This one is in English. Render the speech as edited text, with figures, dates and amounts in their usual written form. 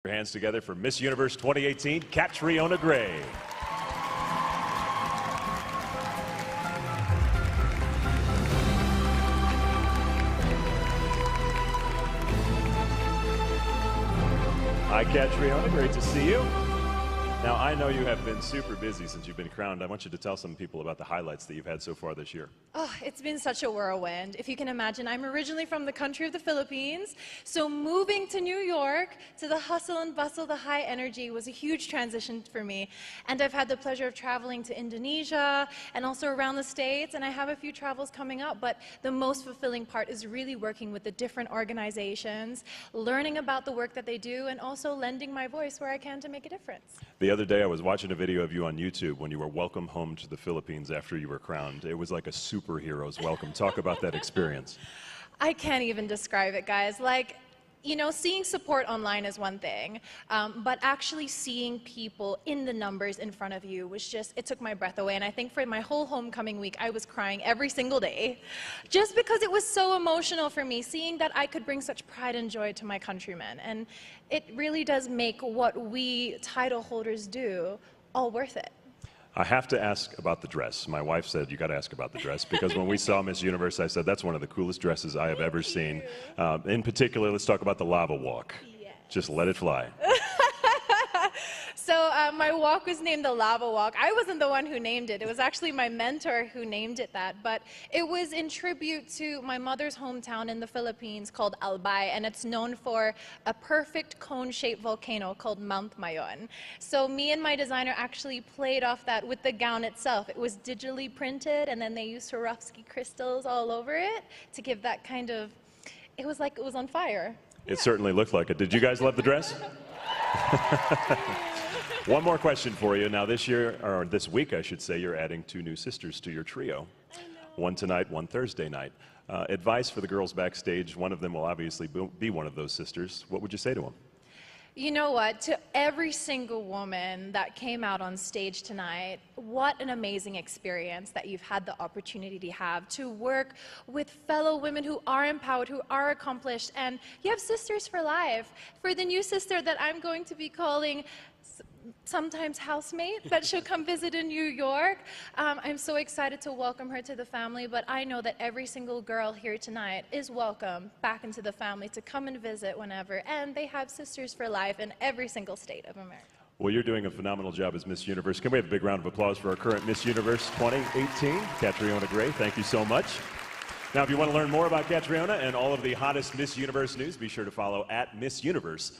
Your hands together for Miss Universe 2018, Catriona Gray. Hi, Catriona. Great to see you. Now, I know you have been super busy since you've been crowned. I want you to tell some people about the highlights that you've had so far this year. Oh, it's been such a whirlwind. If you can imagine, I'm originally from the country of the Philippines, so moving to New York, to the hustle and bustle, the high energy, was a huge transition for me. And I've had the pleasure of traveling to Indonesia and also around the States, and I have a few travels coming up, but the most fulfilling part is really working with the different organizations, learning about the work that they do, and also lending my voice where I can to make a difference. The other day, I was watching a video of you on YouTube when you were welcome home to the Philippines after you were crowned. It was like a superhero's welcome. Talk about that experience. I can't even describe it, guys. Like, you know, seeing support online is one thing, but actually seeing people in the numbers in front of you was just, it took my breath away. And I think for my whole homecoming week, I was crying every single day, just because it was so emotional for me, seeing that I could bring such pride and joy to my countrymen. And it really does make what we title holders do all worth it. I have to ask about the dress. My wife said, you got to ask about the dress, because when we saw Miss Universe, I said, that's one of the coolest dresses I have ever seen. In particular, let's talk about the lava walk. Yes. Just let it fly. So my walk was named the Lava Walk. I wasn't the one who named it. It was actually my mentor who named it that. But it was in tribute to my mother's hometown in the Philippines called Albay, and it's known for a perfect cone-shaped volcano called Mount Mayon. So me and my designer actually played off that with the gown itself. It was digitally printed, and then they used Swarovski crystals all over it to give that kind of, it was like it was on fire. It certainly looked like it. Did you guys love the dress? One more question for you. Now this year, or this week I should say, you're adding 2 new sisters to your trio. I know. One tonight, one Thursday night. Advice for the girls backstage. One of them will obviously be one of those sisters. What would you say to them? You know what, to every single woman that came out on stage tonight, what an amazing experience that you've had the opportunity to have, to work with fellow women who are empowered, who are accomplished, and you have sisters for life. For the new sister that I'm going to be calling sometimes housemate, but she'll come visit in New York. I'm so excited to welcome her to the family, but I know that every single girl here tonight is welcome back into the family to come and visit whenever, and they have sisters for life in every single state of America. Well, you're doing a phenomenal job as Miss Universe. Can we have a big round of applause for our current Miss Universe 2018, Catriona Gray? Thank you so much. Now, if you want to learn more about Catriona and all of the hottest Miss Universe news, be sure to follow @Miss Universe